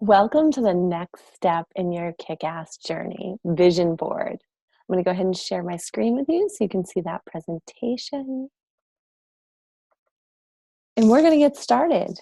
Welcome to the next step in your kick-ass journey, Vision Board. I'm going to go ahead and share my screen with you so you can see that presentation. And we're going to get started.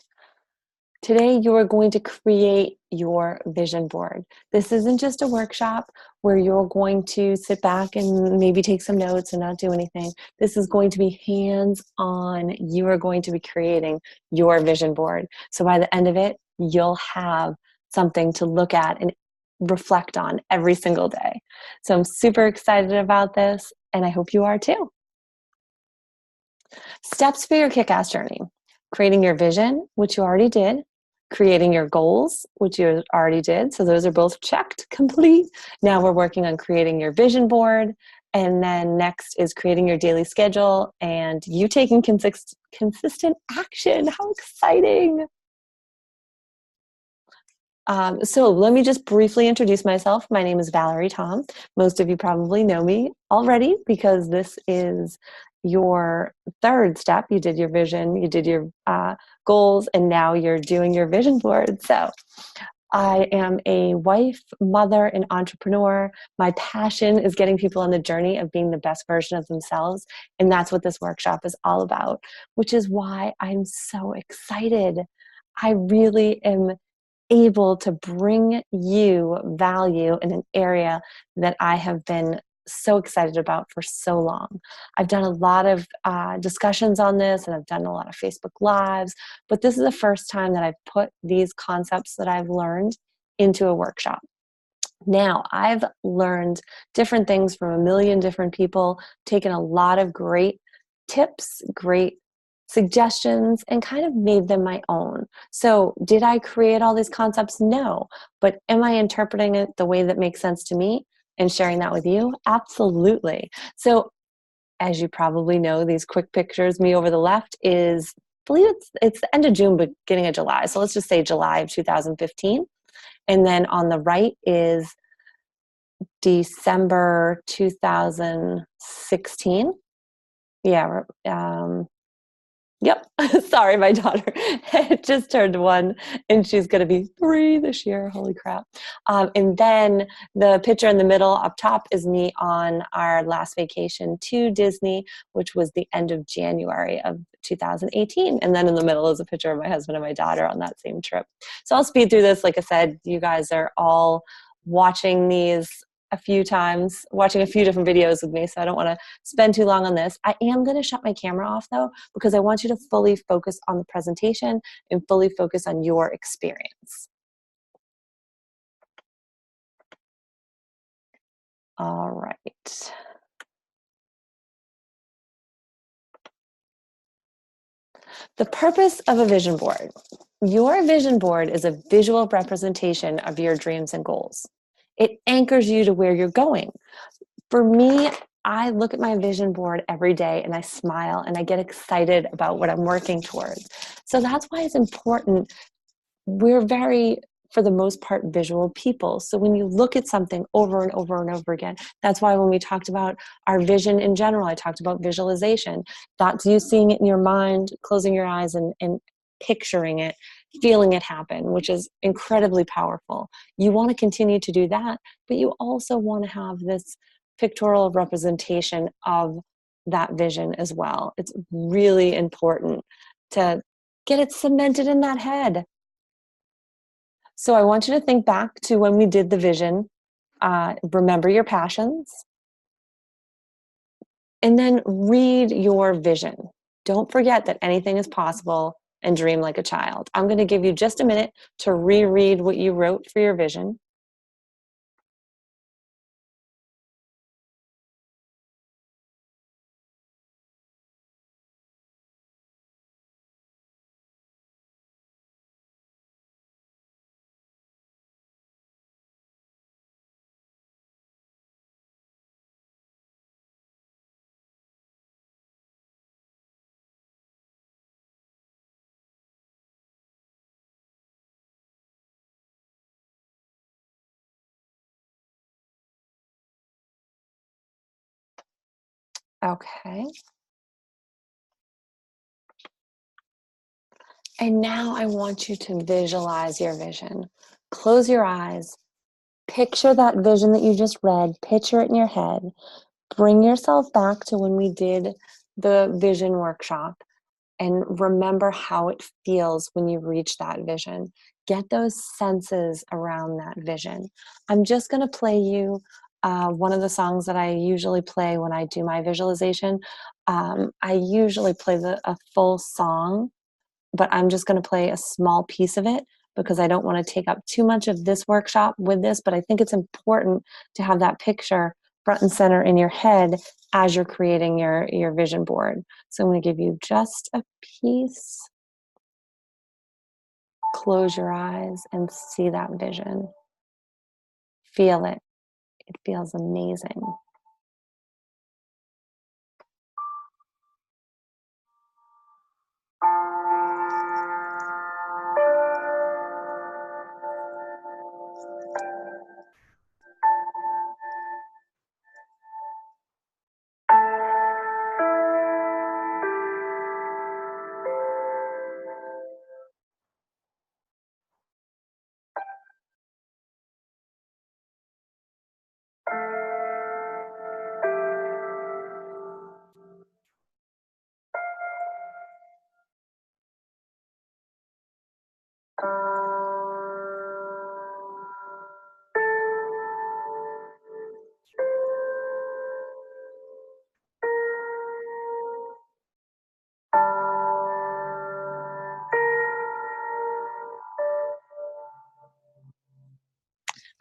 Today, you are going to create your vision board. This isn't just a workshop where you're going to sit back and maybe take some notes and not do anything. This is going to be hands-on. You are going to be creating your vision board. So by the end of it, you'll have something to look at and reflect on every single day. So I'm super excited about this, and I hope you are too. Steps for your kick-ass journey. Creating your vision, which you already did. Creating your goals, which you already did. So those are both checked, complete. Now we're working on creating your vision board. And then next is creating your daily schedule and you taking consistent action. How exciting! So let me just briefly introduce myself. My name is Valerie Tom. Most of you probably know me already because this is your third step. You did your vision, you did your goals, and now you're doing your vision board. So I am a wife, mother, and entrepreneur. My passion is getting people on the journey of being the best version of themselves. And that's what this workshop is all about, which is why I'm so excited. I really am able to bring you value in an area that I have been so excited about for so long. I've done a lot of discussions on this and I've done a lot of Facebook Lives, but this is the first time that I've put these concepts that I've learned into a workshop. Now, I've learned different things from a million different people, taken a lot of great tips, great suggestions, and kind of made them my own. So did I create all these concepts? No. But am I interpreting it the way that makes sense to me and sharing that with you? Absolutely. So as you probably know, these quick pictures, me over the left is, I believe it's the end of June, beginning of July. So let's just say July of 2015. And then on the right is December 2016. Yeah, yep. Sorry, my daughter just turned 1 and she's going to be 3 this year. Holy crap. And then the picture in the middle up top is me on our last vacation to Disney, which was the end of January of 2018. And then in the middle is a picture of my husband and my daughter on that same trip. So I'll speed through this. Like I said, you guys are all watching these a few times, watching a few different videos with me, so I don't want to spend too long on this. I am going to shut my camera off though, because I want you to fully focus on the presentation and fully focus on your experience. All right. The purpose of a vision board. Your vision board is a visual representation of your dreams and goals. It anchors you to where you're going. For me, I look at my vision board every day and I smile and I get excited about what I'm working towards. So that's why it's important. We're very, for the most part, visual people. So when you look at something over and over and over again, that's why when we talked about our vision in general, I talked about visualization. That's you seeing it in your mind, closing your eyes and picturing it, feeling it happen, which is incredibly powerful. You want to continue to do that, but you also want to have this pictorial representation of that vision as well. It's really important to get it cemented in that head. So I want you to think back to when we did the vision, remember your passions, and then read your vision. Don't forget that anything is possible and dream like a child. I'm going to give you just a minute to reread what you wrote for your vision. Okay. And now I want you to visualize your vision. Close your eyes. Picture that vision that you just read. Picture it in your head. Bring yourself back to when we did the vision workshop and remember how it feels when you reach that vision. Get those senses around that vision. I'm just going to play you one of the songs that I usually play when I do my visualization. I usually play a full song, but I'm just going to play a small piece of it because I don't want to take up too much of this workshop with this, but I think it's important to have that picture front and center in your head as you're creating your vision board. So I'm going to give you just a piece. Close your eyes and see that vision. Feel it. It feels amazing.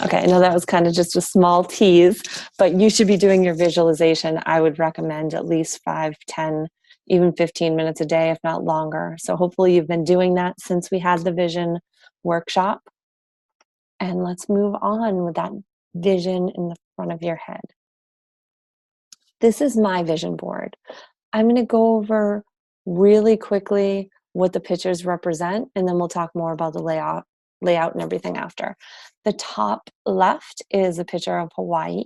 Okay, I know that was kind of just a small tease, but you should be doing your visualization. I would recommend at least 5, 10, even 15 minutes a day, if not longer. So hopefully you've been doing that since we had the vision workshop. And let's move on with that vision in the front of your head. This is my vision board. I'm going to go over really quickly what the pictures represent, and then we'll talk more about the layout and everything after. The top left is a picture of Hawaii.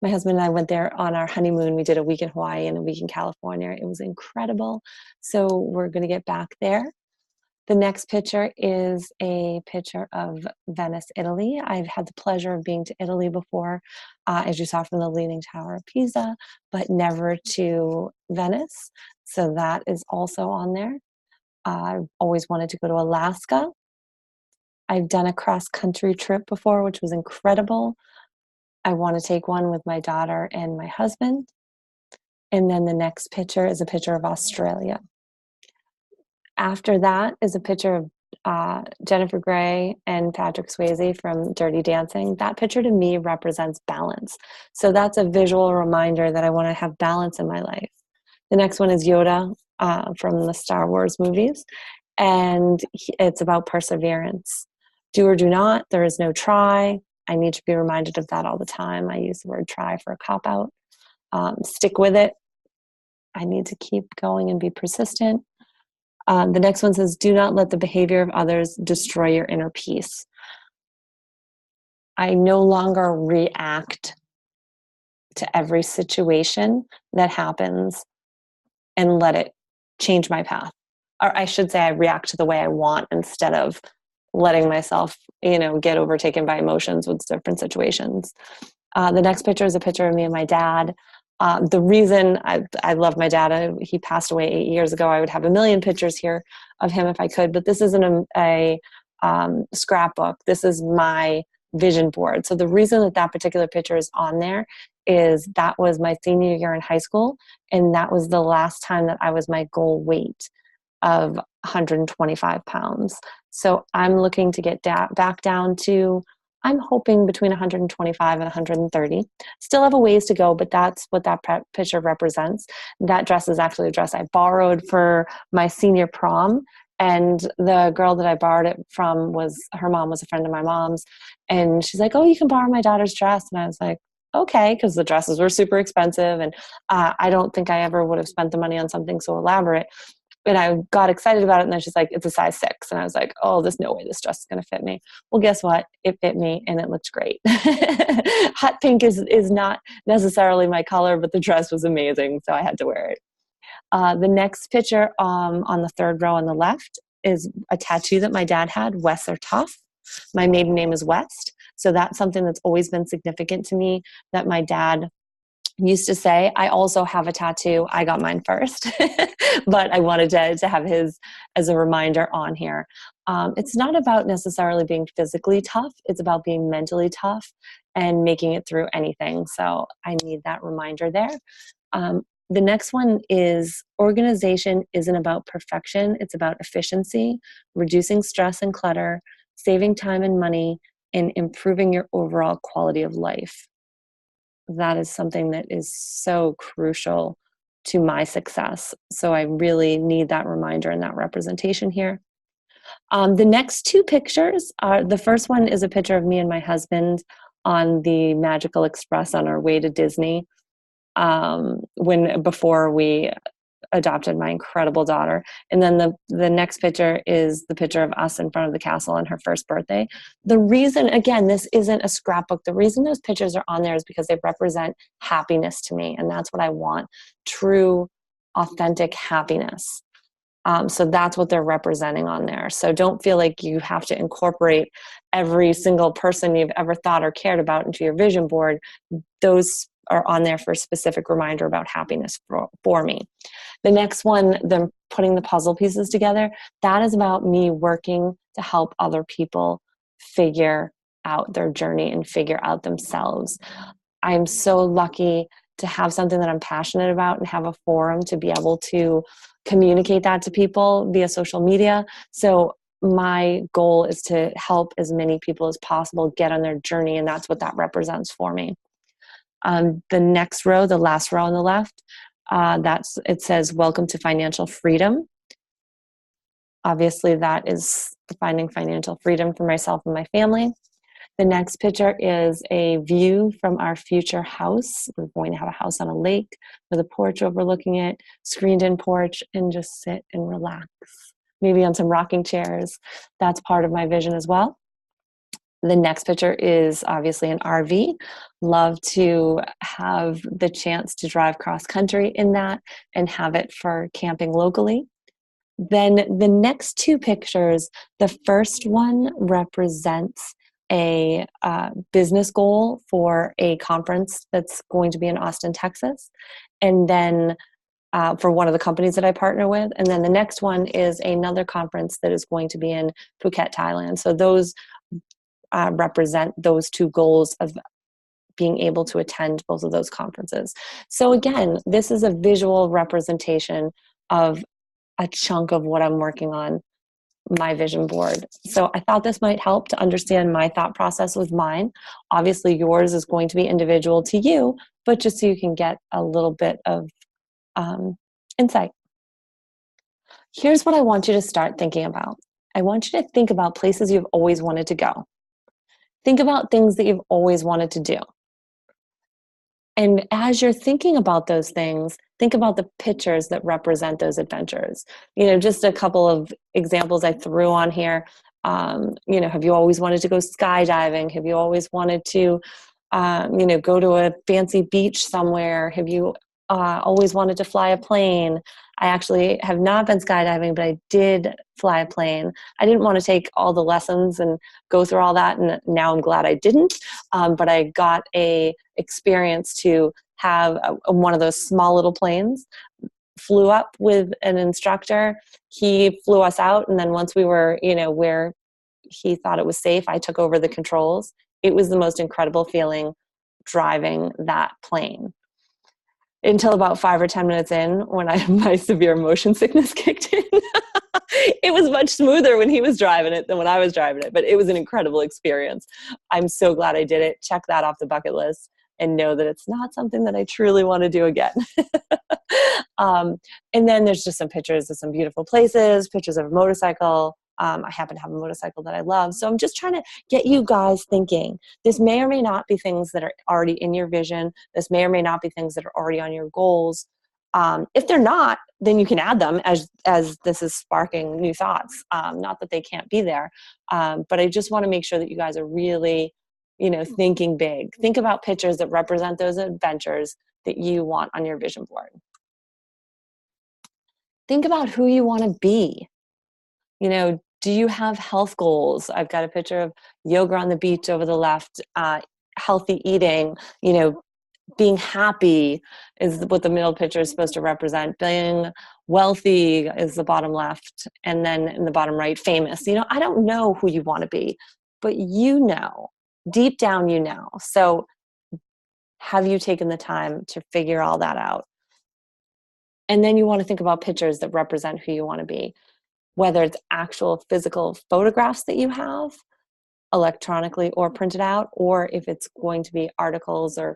My husband and I went there on our honeymoon. We did a week in Hawaii and a week in California. It was incredible. So we're going to get back there. The next picture is a picture of Venice, Italy. I've had the pleasure of being to Italy before, as you saw from the Leaning Tower of Pisa, but never to Venice. So that is also on there. I've always wanted to go to Alaska. I've done a cross-country trip before, which was incredible. I want to take one with my daughter and my husband. And then the next picture is a picture of Australia. After that is a picture of Jennifer Grey and Patrick Swayze from Dirty Dancing. That picture to me represents balance. So that's a visual reminder that I want to have balance in my life. The next one is Yoda from the Star Wars movies, and it's about perseverance. Do or do not, there is no try. I need to be reminded of that all the time. I use the word try for a cop-out. Stick with it. I need to keep going and be persistent. The next one says, do not let the behavior of others destroy your inner peace. I no longer react to every situation that happens and let it change my path. Or I should say I react to the way I want instead of letting myself, get overtaken by emotions with different situations. The next picture is a picture of me and my dad. The reason I love my dad, he passed away 8 years ago. I would have a million pictures here of him if I could, but this isn't a scrapbook. This is my vision board. So the reason that particular picture is on there is that was my senior year in high school, and that was the last time that I was my goal weight of 125 pounds. So I'm looking to get back down to, I'm hoping between 125 and 130. Still have a ways to go, but that's what that picture represents. That dress is actually a dress I borrowed for my senior prom. And the girl that I borrowed it from her mom was a friend of my mom's. And she's like, oh, you can borrow my daughter's dress. And I was like, okay, because the dresses were super expensive. And I don't think I ever would have spent the money on something so elaborate. And I got excited about it, and then she's like, it's a size 6. And I was like, oh, there's no way this dress is going to fit me. Well, guess what? It fit me, and it looked great. Hot pink is not necessarily my color, but the dress was amazing, so I had to wear it. The next picture on the third row on the left is a tattoo that my dad had, West or Tough. My maiden name is West. So that's something that's always been significant to me, that my dad used to say. I also have a tattoo. I got mine first, but I wanted to have his as a reminder on here. It's not about necessarily being physically tough. It's about being mentally tough and making it through anything. So I need that reminder there. The next one is organization isn't about perfection. It's about efficiency, reducing stress and clutter, saving time and money, and improving your overall quality of life. That is something that is so crucial to my success. So I really need that reminder and that representation here. The next two pictures are, the first one is a picture of me and my husband on the Magical Express on our way to Disney, before we adopted my incredible daughter. And then the next picture is the picture of us in front of the castle on her first birthday. The reason, again, this isn't a scrapbook. The reason those pictures are on there is because they represent happiness to me. And that's what I want. True, authentic happiness. So that's what they're representing on there. So don't feel like you have to incorporate every single person you've ever thought or cared about into your vision board. Those are on there for a specific reminder about happiness for me. The next one, them putting the puzzle pieces together, that is about me working to help other people figure out their journey and figure out themselves. I'm so lucky to have something that I'm passionate about and have a forum to be able to communicate that to people via social media. So my goal is to help as many people as possible get on their journey, and that's what that represents for me. The next row, the last row on the left, it says, "Welcome to financial freedom." Obviously, that is finding financial freedom for myself and my family. The next picture is a view from our future house. We're going to have a house on a lake with a porch overlooking it, screened-in porch, and just sit and relax. Maybe on some rocking chairs. That's part of my vision as well. The next picture is obviously an RV. Love to have the chance to drive cross country in that and have it for camping locally. Then the next two pictures, the first one represents a business goal for a conference that's going to be in Austin, Texas. And then for one of the companies that I partner with. And then the next one is another conference that is going to be in Phuket, Thailand. So those represent those two goals of being able to attend both of those conferences. So again, this is a visual representation of a chunk of what I'm working on, my vision board. So I thought this might help to understand my thought process with mine. Obviously yours is going to be individual to you, but just so you can get a little bit of insight. Here's what I want you to start thinking about. I want you to think about places you've always wanted to go. Think about things that you've always wanted to do. And as you're thinking about those things, think about the pictures that represent those adventures. Just a couple of examples I threw on here. Have you always wanted to go skydiving? Have you always wanted to, go to a fancy beach somewhere? Have you always wanted to fly a plane? I actually have not been skydiving, but I did fly a plane. I didn't want to take all the lessons and go through all that, and now I'm glad I didn't. But I got a experience to have one of those small little planes. Flew up with an instructor. He flew us out, and then once we were, where he thought it was safe, I took over the controls. It was the most incredible feeling driving that plane. Until about 5 or 10 minutes in, when my severe motion sickness kicked in. It was much smoother when he was driving it than when I was driving it, but it was an incredible experience. I'm so glad I did it. Check that off the bucket list and know that it's not something that I truly want to do again. And then there's just some pictures of some beautiful places, pictures of a motorcycle. I happen to have a motorcycle that I love. So I'm just trying to get you guys thinking. This may or may not be things that are already in your vision. This may or may not be things that are already on your goals. If they're not, then you can add them as this is sparking new thoughts. Not that they can't be there, but I just want to make sure that you guys are really, thinking big. Think about pictures that represent those adventures that you want on your vision board. Think about who you want to be. Do you have health goals? I've got a picture of yoga on the beach over the left, healthy eating, being happy is what the middle picture is supposed to represent. Being wealthy is the bottom left. And then in the bottom right, famous. I don't know who you want to be, but deep down. So have you taken the time to figure all that out? And then you want to think about pictures that represent who you want to be, whether it's actual physical photographs that you have electronically or printed out, or if it's going to be articles or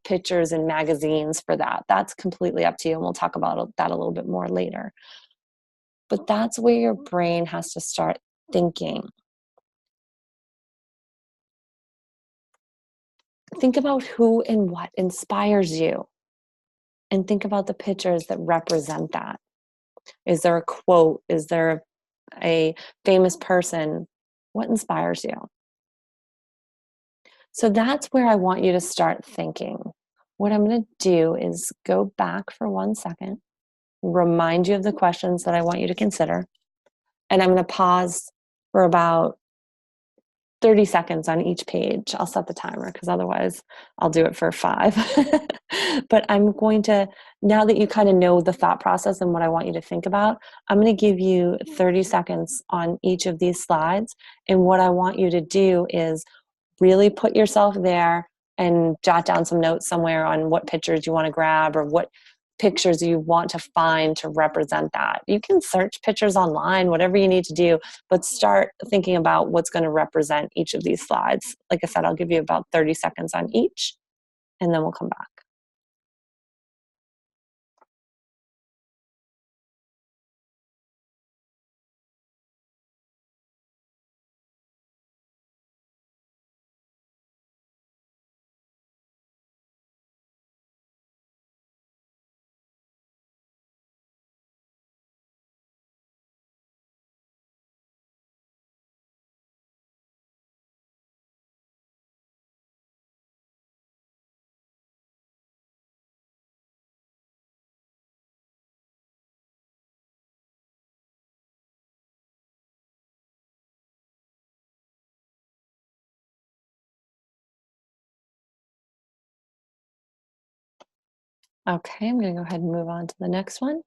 pictures in magazines for that. That's completely up to you, and we'll talk about that a little bit more later. But that's where your brain has to start thinking. Think about who and what inspires you, and think about the pictures that represent that. Is there a quote? Is there a famous person? What inspires you? So that's where I want you to start thinking. What I'm going to do is go back for 1 second, remind you of the questions that I want you to consider, and I'm going to pause for about 30 seconds on each page. I'll set the timer because otherwise I'll do it for 5. But I'm going to, now that you kind of know the thought process and what I want you to think about, I'm going to give you 30 seconds on each of these slides. And what I want you to do is really put yourself there and jot down some notes somewhere on what pictures you want to grab or what pictures you want to find to represent that. You can search pictures online, whatever you need to do, but start thinking about what's going to represent each of these slides. Like I said, I'll give you about 30 seconds on each, and then we'll come back. Okay, I'm going to go ahead and move on to the next one.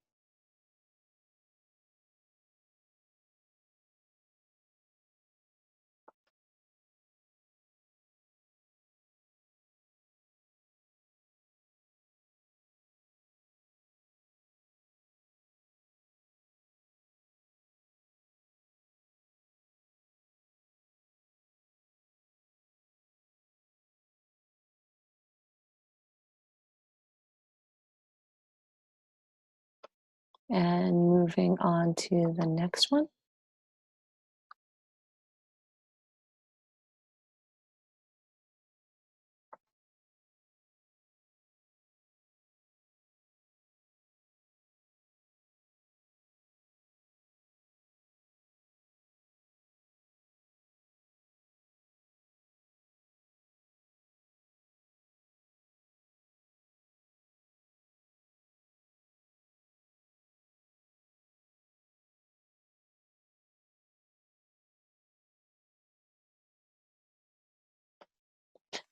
And moving on to the next one.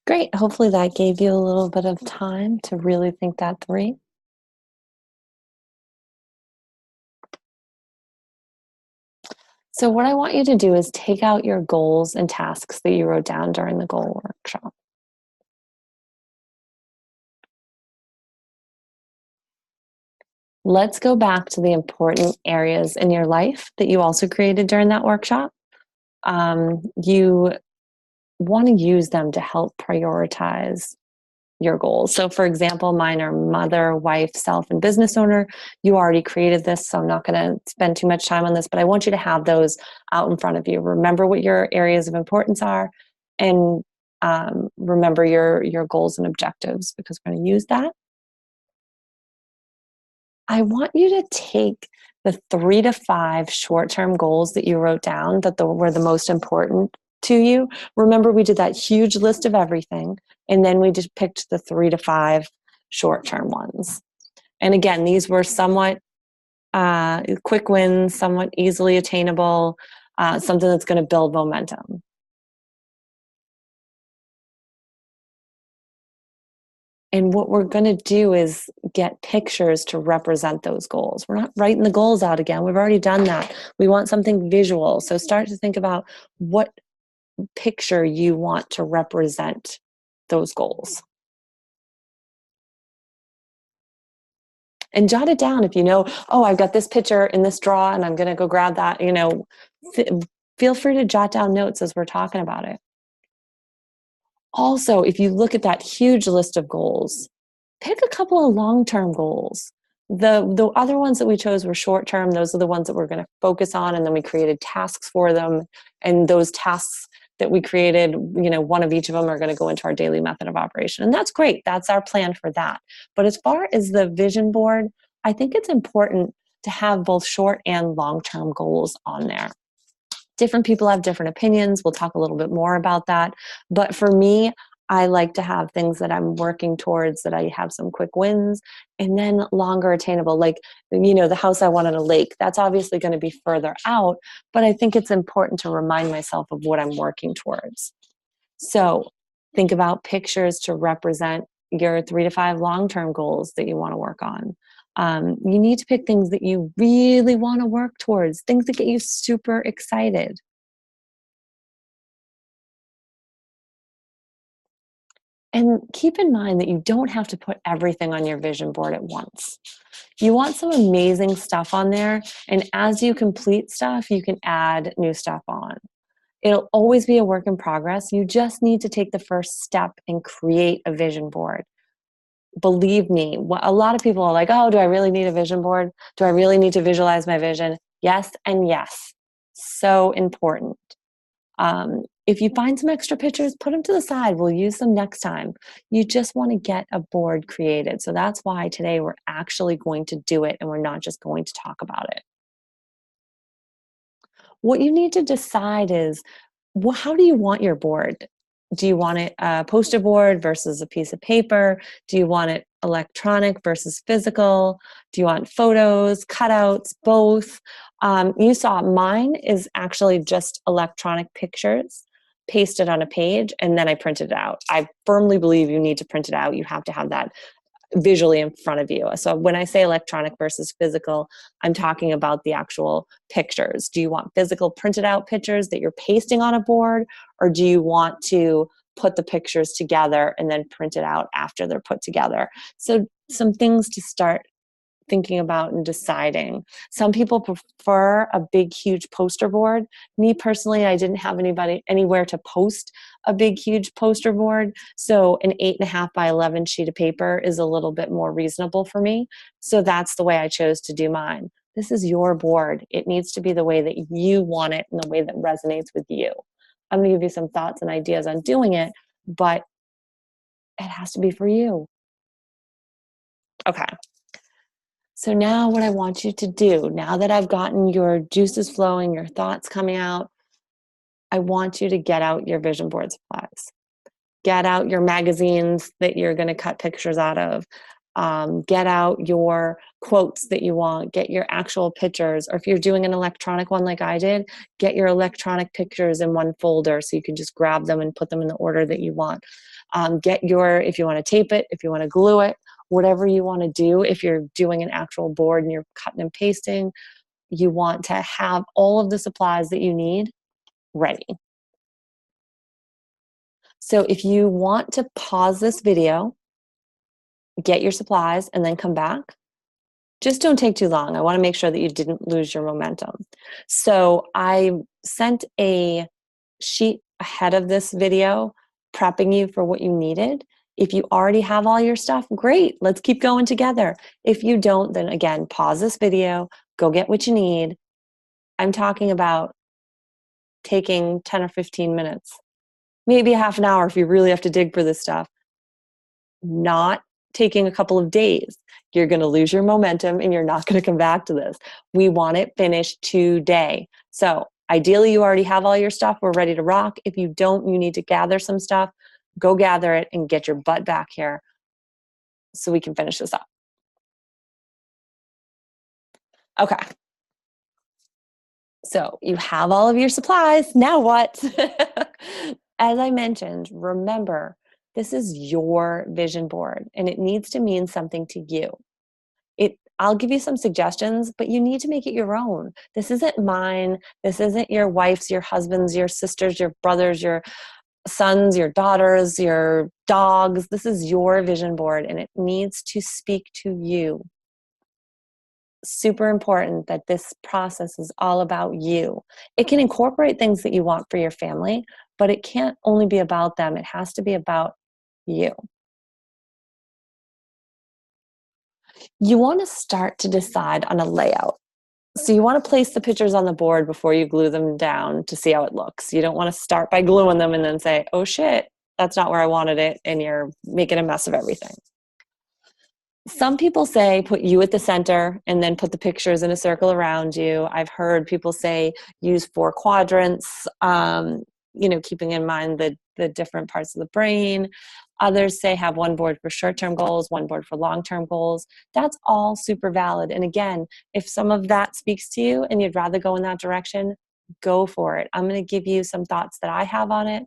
Great. Hopefully that gave you a little bit of time to really think that through. So what I want you to do is take out your goals and tasks that you wrote down during the goal workshop. Let's go back to the important areas in your life that you also created during that workshop. You want to use them to help prioritize your goals. So for example, mine are mother, wife, self, and business owner. You already created this, so I'm not going to spend too much time on this, but I want you to have those out in front of you. Remember what your areas of importance are, and remember your goals and objectives, because we're going to use that. I want you to take the 3 to 5 short-term goals that you wrote down that were the most important to you. Remember, we did that huge list of everything, and then we just picked the 3 to 5 short-term ones. And again, these were somewhat quick wins, somewhat easily attainable, something that's going to build momentum. And what we're going to do is get pictures to represent those goals. We're not writing the goals out again. We've already done that. We want something visual. So start to think about what picture you want to represent those goals. And jot it down if you know, oh, I've got this picture in this drawer and I'm going to go grab that. Feel free to jot down notes as we're talking about it. Also, if you look at that huge list of goals, pick a couple of long-term goals. The other ones that we chose were short-term. Those are the ones that we're going to focus on, and then we created tasks for them. And those tasks that we created, one of each of them are going to go into our daily method of operation. And that's great. That's our plan for that. But as far as the vision board, I think it's important to have both short and long-term goals on there. Different people have different opinions. We'll talk a little bit more about that. But for me, I like to have things that I'm working towards, that I have some quick wins, and then longer attainable. Like, the house I want on a lake, that's obviously going to be further out, but I think it's important to remind myself of what I'm working towards. So think about pictures to represent your 3 to 5 long-term goals that you want to work on. You need to pick things that you really want to work towards, things that get you super excited. And keep in mind that you don't have to put everything on your vision board at once. You want some amazing stuff on there, and as you complete stuff, you can add new stuff on. It'll always be a work in progress. You just need to take the first step and create a vision board. Believe me, a lot of people are like, oh, do I really need a vision board? Do I really need to visualize my vision? Yes, and yes. So important. If you find some extra pictures, put them to the side. We'll use them next time. You just want to get a board created. So that's why today we're actually going to do it, and we're not just going to talk about it. What you need to decide is, how do you want your board? Do you want it a poster board versus a piece of paper? Do you want it electronic versus physical? Do you want photos, cutouts, both? You saw mine is actually just electronic pictures pasted on a page, and then I printed it out. I firmly believe you need to print it out. You have to have that visually in front of you. So when I say electronic versus physical, I'm talking about the actual pictures. Do you want physical printed out pictures that you're pasting on a board, or do you want to put the pictures together and then print it out after they're put together? So some things to start thinking about and deciding. Some people prefer a big, huge poster board. Me personally, I didn't have anywhere to post a big, huge poster board. So an 8.5 by 11 sheet of paper is a little bit more reasonable for me. So that's the way I chose to do mine. This is your board. It needs to be the way that you want it and the way that resonates with you. I'm going to give you some thoughts and ideas on doing it, but it has to be for you. Okay. So now what I want you to do, now that I've gotten your juices flowing, your thoughts coming out, I want you to get out your vision board supplies. Get out your magazines that you're going to cut pictures out of. Get out your quotes that you want. Get your actual pictures. Or if you're doing an electronic one like I did, get your electronic pictures in one folder so you can just grab them and put them in the order that you want. If you want to tape it, if you want to glue it, whatever you want to do. If you're doing an actual board and you're cutting and pasting, you want to have all of the supplies that you need ready. So if you want to pause this video, get your supplies, and then come back, just don't take too long. I want to make sure that you didn't lose your momentum. So I sent a sheet ahead of this video prepping you for what you needed. If you already have all your stuff, great. Let's keep going together. If you don't, then again, pause this video, go get what you need. I'm talking about taking 10 or 15 minutes, maybe a half an hour if you really have to dig for this stuff. Not taking a couple of days. You're going to lose your momentum and you're not going to come back to this. We want it finished today. So ideally, you already have all your stuff. We're ready to rock. If you don't, you need to gather some stuff. Go gather it and get your butt back here so we can finish this up. Okay. So you have all of your supplies. Now what? As I mentioned, remember, this is your vision board and it needs to mean something to you. I'll give you some suggestions, but you need to make it your own. This isn't mine. This isn't your wife's, your husband's, your sister's, your brother's, your sons, your daughters, your dogs. This is your vision board and it needs to speak to you. Super important that this process is all about you. It can incorporate things that you want for your family, but it can't only be about them. It has to be about you. You want to start to decide on a layout. So you want to place the pictures on the board before you glue them down to see how it looks. You don't want to start by gluing them and then say, oh shit, that's not where I wanted it, and you're making a mess of everything. Some people say put you at the center and then put the pictures in a circle around you. I've heard people say use 4 quadrants, keeping in mind the different parts of the brain. Others say have one board for short-term goals, one board for long-term goals. That's all super valid. And again, if some of that speaks to you and you'd rather go in that direction, go for it. I'm going to give you some thoughts that I have on it,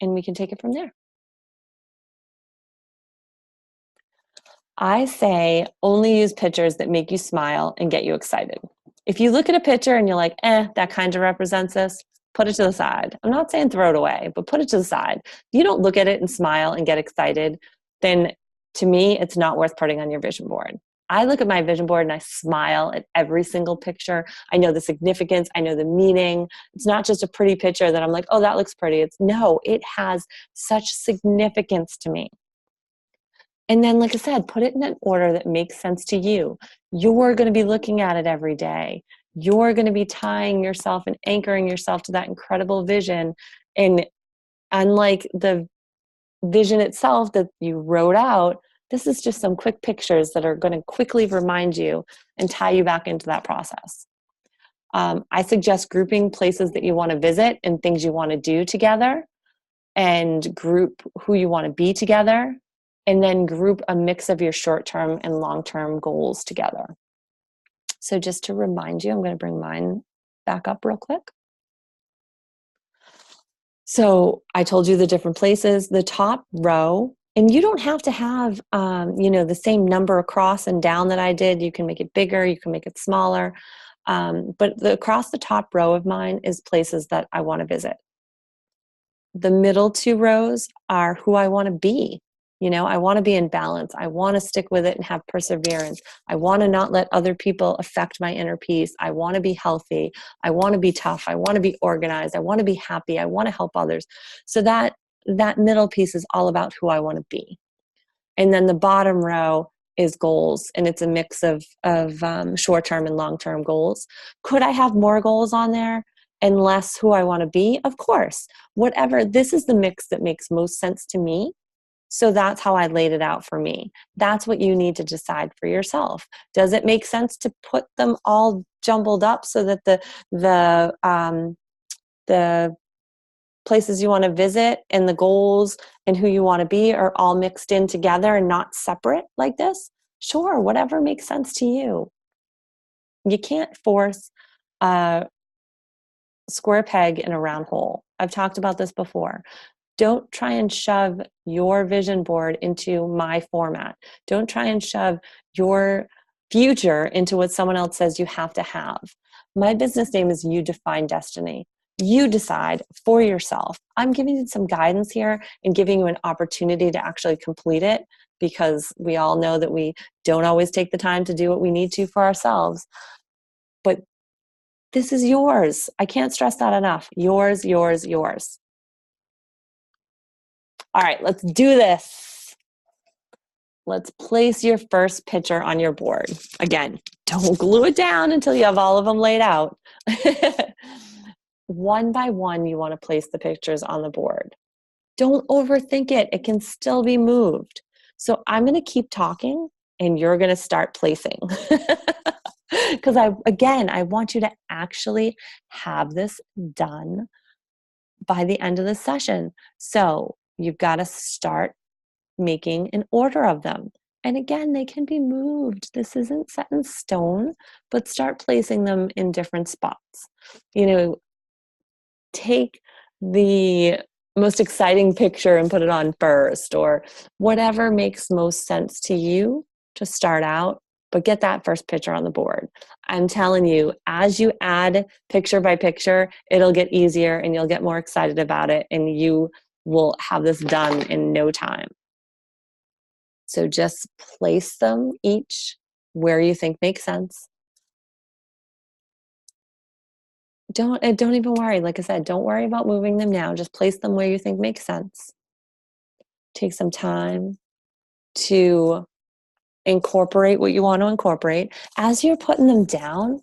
and we can take it from there. I say only use pictures that make you smile and get you excited. If you look at a picture and you're like, that kind of represents this, put it to the side. I'm not saying throw it away, but put it to the side. If you don't look at it and smile and get excited, then to me, it's not worth putting on your vision board. I look at my vision board and I smile at every single picture. I know the significance. I know the meaning. It's not just a pretty picture that I'm like, oh, that looks pretty. It has such significance to me. And then, like I said, put it in an order that makes sense to you. You're going to be looking at it every day. You're going to be tying yourself and anchoring yourself to that incredible vision. And unlike the vision itself that you wrote out, this is just some quick pictures that are going to quickly remind you and tie you back into that process. I suggest grouping places that you want to visit and things you want to do together, and group who you want to be together, and then group a mix of your short-term and long-term goals together. So just to remind you, I'm going to bring mine back up real quick. So I told you the different places, the top row, and you don't have to have, the same number across and down that I did. You can make it bigger, you can make it smaller. But across the top row of mine is places that I want to visit. The middle 2 rows are who I want to be. I want to be in balance. I want to stick with it and have perseverance. I want to not let other people affect my inner peace. I want to be healthy. I want to be tough. I want to be organized. I want to be happy. I want to help others. So that middle piece is all about who I want to be. And then the bottom row is goals, and it's a mix of short-term and long-term goals. Could I have more goals on there and less who I want to be? Of course. Whatever. This is the mix that makes most sense to me. So that's how I laid it out for me. That's what you need to decide for yourself. Does it make sense to put them all jumbled up so that the places you want to visit and the goals and who you want to be are all mixed in together and not separate like this? Sure, whatever makes sense to you. You can't force a square peg in a round hole. I've talked about this before. Don't try and shove your vision board into my format. Don't try and shove your future into what someone else says you have to have. My business name is You Define Destiny. You decide for yourself. I'm giving you some guidance here and giving you an opportunity to actually complete it, because we all know that we don't always take the time to do what we need to for ourselves. But this is yours. I can't stress that enough. Yours, yours, yours. All right, let's do this. Let's place your first picture on your board. Again, don't glue it down until you have all of them laid out. One by one, you want to place the pictures on the board. Don't overthink it. It can still be moved. So I'm going to keep talking and you're going to start placing. Because I want you to actually have this done by the end of the session. So you've got to start making an order of them. And again, they can be moved. This isn't set in stone, but start placing them in different spots. You know, take the most exciting picture and put it on first, or whatever makes most sense to you to start out, but get that first picture on the board. I'm telling you, as you add picture by picture, it'll get easier and you'll get more excited about it, and you will have this done in no time. So just place them each where you think makes sense. Don't even worry. Like I said, don't worry about moving them now. Just place them where you think makes sense. Take some time to incorporate what you want to incorporate. As you're putting them down,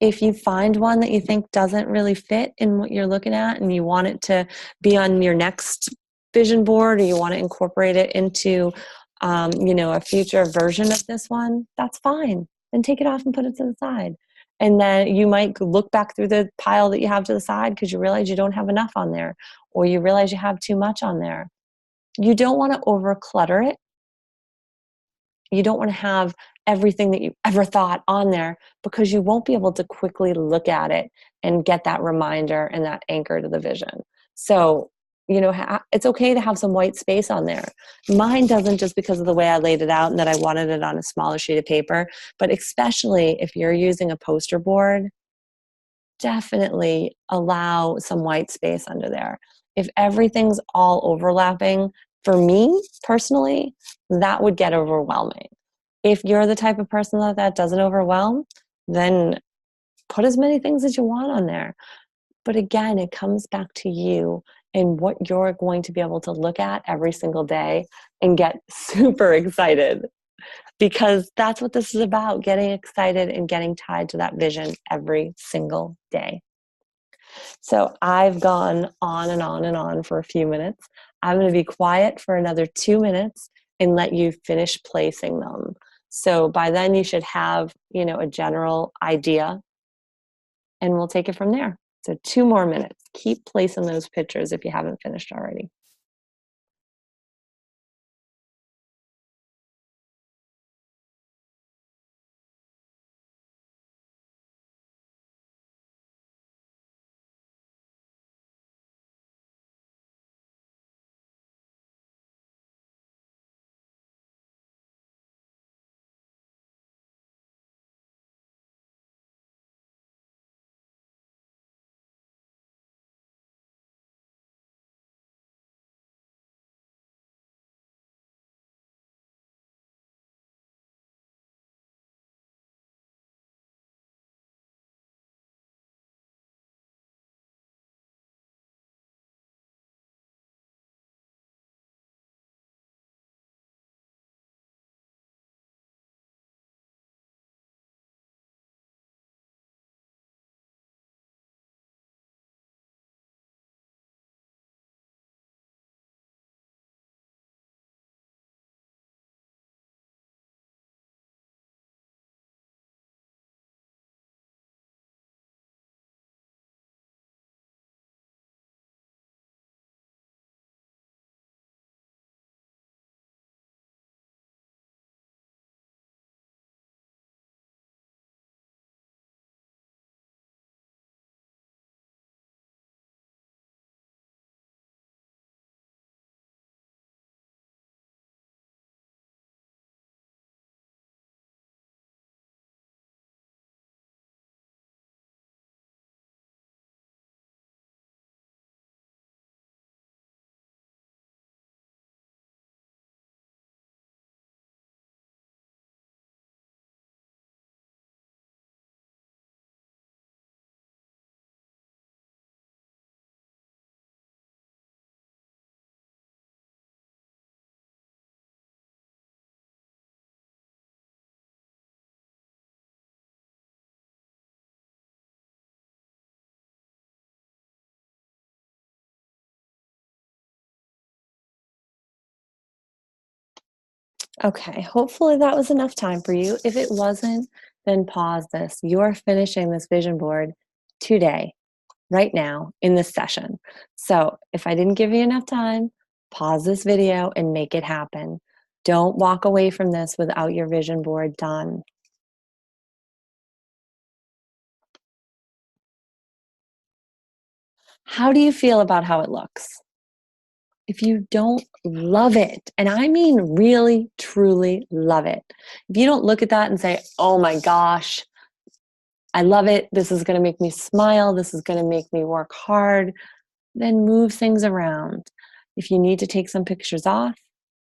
if you find one that you think doesn't really fit in what you're looking at and you want it to be on your next vision board, or you want to incorporate it into a future version of this one, that's fine. Then take it off and put it to the side. And then you might look back through the pile that you have to the side because you realize you don't have enough on there, or you realize you have too much on there. You don't want to over clutter it. You don't want to have everything that you ever thought on there, because you won't be able to quickly look at it and get that reminder and that anchor to the vision. So, it's okay to have some white space on there. Mine doesn't, just because of the way I laid it out and that I wanted it on a smaller sheet of paper. But especially if you're using a poster board, definitely allow some white space under there. If everything's all overlapping, for me personally, that would get overwhelming. If you're the type of person that doesn't overwhelm, then put as many things as you want on there. But again, it comes back to you and what you're going to be able to look at every single day and get super excited, because that's what this is about, getting excited and getting tied to that vision every single day. So I've gone on and on and on for a few minutes. I'm going to be quiet for another 2 minutes and let you finish placing them. So by then you should have, a general idea, and we'll take it from there. So 2 more minutes. Keep placing those pictures if you haven't finished already. Okay, hopefully that was enough time for you. If it wasn't, then pause this. You're finishing this vision board today, right now, in this session. So if I didn't give you enough time, pause this video and make it happen. Don't walk away from this without your vision board done. How do you feel about how it looks? If you don't love it, and I mean really, truly love it, if you don't look at that and say, oh my gosh, I love it, this is gonna make me smile, this is gonna make me work hard, then move things around. If you need to take some pictures off,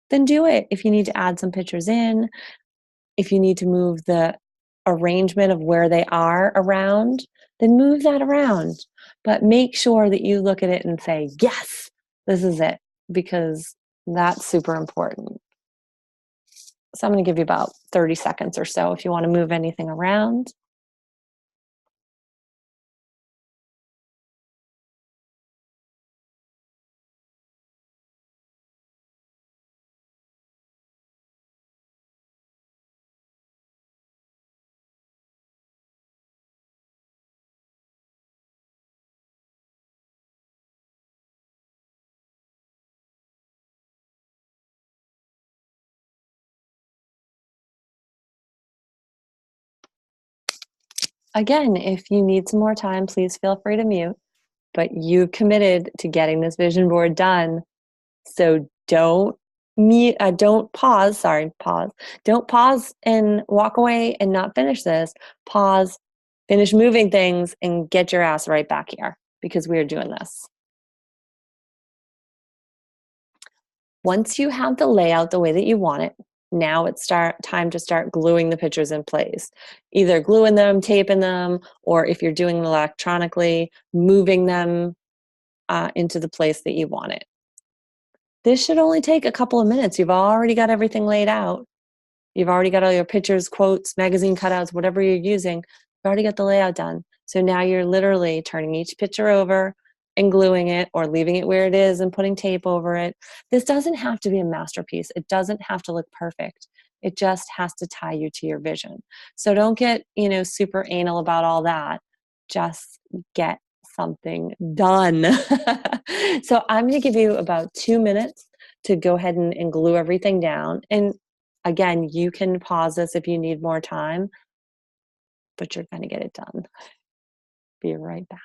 then do it. If you need to add some pictures in, if you need to move the arrangement of where they are around, then move that around. But make sure that you look at it and say, yes, this is it, because that's super important. So I'm going to give you about 30 seconds or so if you want to move anything around. Again, if you need some more time, please feel free to mute. But you committed to getting this vision board done. So don't pause. Sorry, pause. Don't pause and walk away and not finish this. Pause, finish moving things, and get your ass right back here because we are doing this. Once you have the layout the way that you want it, now it's time to start gluing the pictures in place. Either gluing them, taping them, or if you're doing it electronically, moving them into the place that you want it. This should only take a couple of minutes. You've already got everything laid out. You've already got all your pictures, quotes, magazine cutouts, whatever you're using. You've already got the layout done. So now you're literally turning each picture over and gluing it or leaving it where it is and putting tape over it. This doesn't have to be a masterpiece. It doesn't have to look perfect. It just has to tie you to your vision. So don't get, super anal about all that. Just get something done. So I'm going to give you about 2 minutes to go ahead and glue everything down. And again, you can pause this if you need more time, but you're going to get it done. Be right back.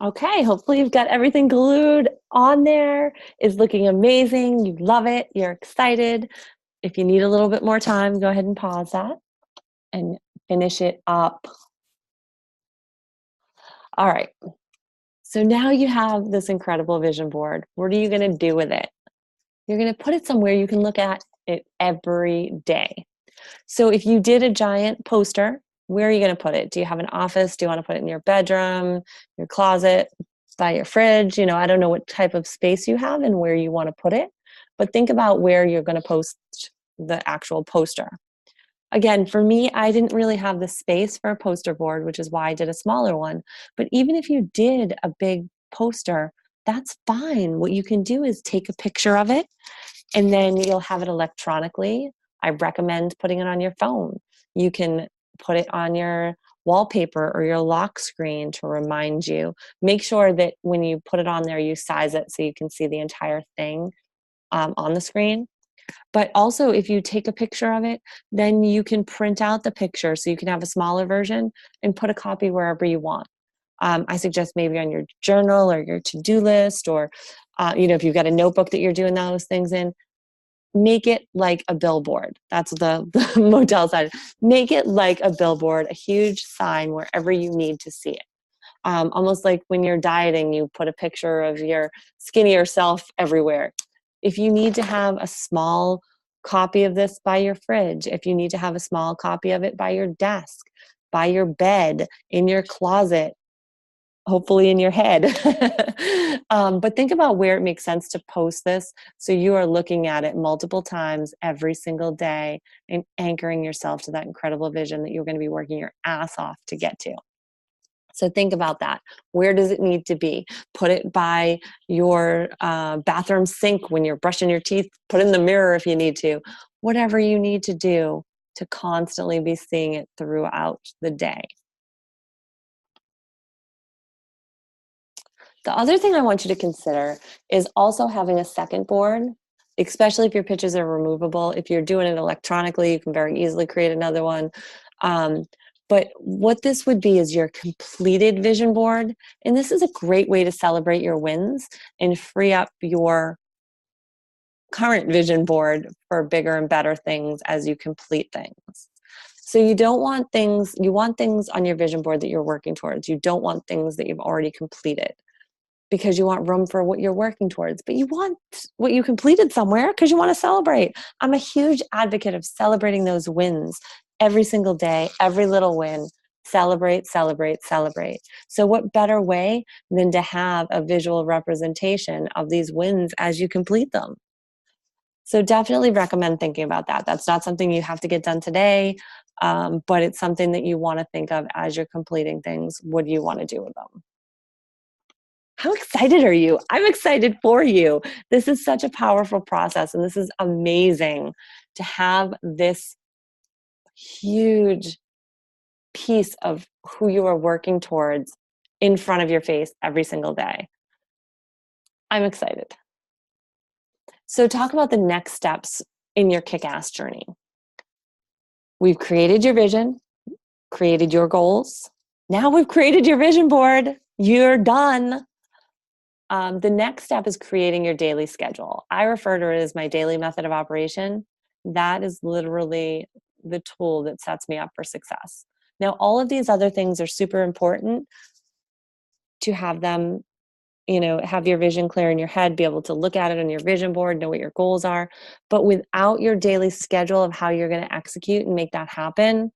Okay, hopefully you've got everything glued on there. It's looking amazing. You love it. You're excited. If you need a little bit more time, go ahead and pause that and finish it up. All right. So now you have this incredible vision board. What are you going to do with it? You're going to put it somewhere you can look at it every day. So if you did a giant poster, where are you going to put it? Do you have an office? Do you want to put it in your bedroom, your closet, by your fridge? I don't know what type of space you have and where you want to put it, but think about where you're going to post the actual poster. Again, for me, I didn't really have the space for a poster board, which is why I did a smaller one. But even if you did a big poster, that's fine. What you can do is take a picture of it and then you'll have it electronically. I recommend putting it on your phone. You can put it on your wallpaper or your lock screen to remind you. Make sure that when you put it on there, you size it so you can see the entire thing on the screen. But also, if you take a picture of it, then you can print out the picture so you can have a smaller version and put a copy wherever you want. I suggest maybe on your journal or your to-do list, or if you've got a notebook that you're doing those things in, make it like a billboard. That's the Model side. Make it like a billboard, a huge sign wherever you need to see it. Almost like when you're dieting, you put a picture of your skinnier self everywhere. If you need to have a small copy of this by your fridge, if you need to have a small copy of it by your desk, by your bed, in your closet, hopefully in your head. But think about where it makes sense to post this so you are looking at it multiple times every single day and anchoring yourself to that incredible vision that you're going to be working your ass off to get to. So think about that. Where does it need to be? Put it by your bathroom sink when you're brushing your teeth. Put it in the mirror if you need to. Whatever you need to do to constantly be seeing it throughout the day. The other thing I want you to consider is also having a second board, especially if your pitches are removable. If you're doing it electronically, you can very easily create another one. But what this would be is your completed vision board. And this is a great way to celebrate your wins and free up your current vision board for bigger and better things as you complete things. So you don't want things, you want things on your vision board that you're working towards. You don't want things that you've already completed, because you want room for what you're working towards, but you want what you completed somewhere because you want to celebrate. I'm a huge advocate of celebrating those wins every single day, every little win. Celebrate, celebrate, celebrate. So what better way than to have a visual representation of these wins as you complete them? So definitely recommend thinking about that. That's not something you have to get done today, but it's something that you want to think of as you're completing things. What do you want to do with them? How excited are you? I'm excited for you. This is such a powerful process, and this is amazing to have this huge piece of who you are working towards in front of your face every single day. I'm excited. So talk about the next steps in your kick-ass journey. We've created your vision, created your goals. Now we've created your vision board. You're done. The next step is creating your daily schedule. I refer to it as my daily method of operation. That is literally the tool that sets me up for success. Now, all of these other things are super important to have them, have your vision clear in your head, be able to look at it on your vision board, know what your goals are. But without your daily schedule of how you're going to execute and make that happen,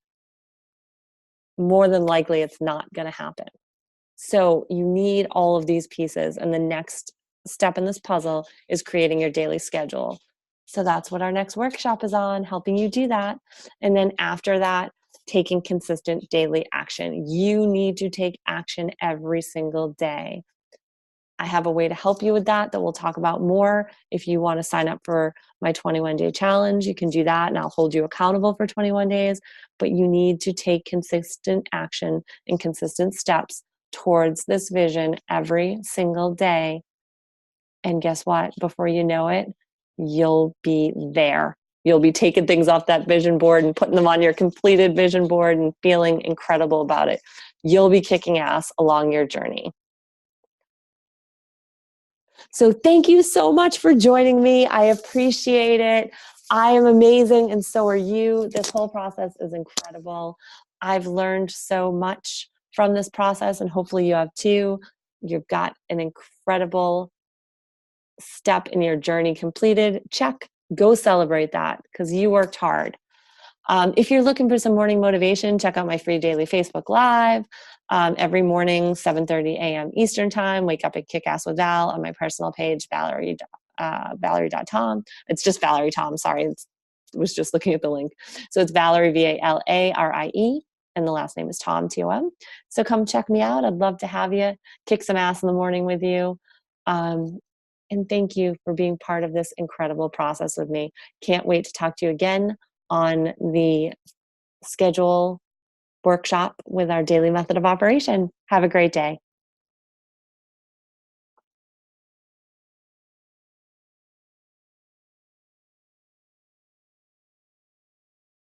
more than likely it's not going to happen. So you need all of these pieces. And the next step in this puzzle is creating your daily schedule. So that's what our next workshop is on, helping you do that. And then after that, taking consistent daily action. You need to take action every single day. I have a way to help you with that we'll talk about more. If you want to sign up for my 21-day challenge, you can do that, and I'll hold you accountable for 21 days. But you need to take consistent action and consistent steps towards this vision every single day. And guess what? Before you know it, you'll be there. You'll be taking things off that vision board and putting them on your completed vision board and feeling incredible about it. You'll be kicking ass along your journey. So thank you so much for joining me. I appreciate it. I am amazing, and so are you. This whole process is incredible. I've learned so much from this process, and hopefully you have too. You've got an incredible step in your journey completed. Check. Go celebrate that because you worked hard. If you're looking for some morning motivation, check out my free daily Facebook Live every morning, 7:30 a.m. Eastern Time. Wake up and kick ass with Val on my personal page, Valerie.tom. It's just Valerie Tom. Sorry, was just looking at the link. So it's Valerie, Valarie, and the last name is Tom, Tom. So come check me out. I'd love to have you kick some ass in the morning with you. And thank you for being part of this incredible process with me. Can't wait to talk to you again on the schedule workshop with our daily method of operation. Have a great day.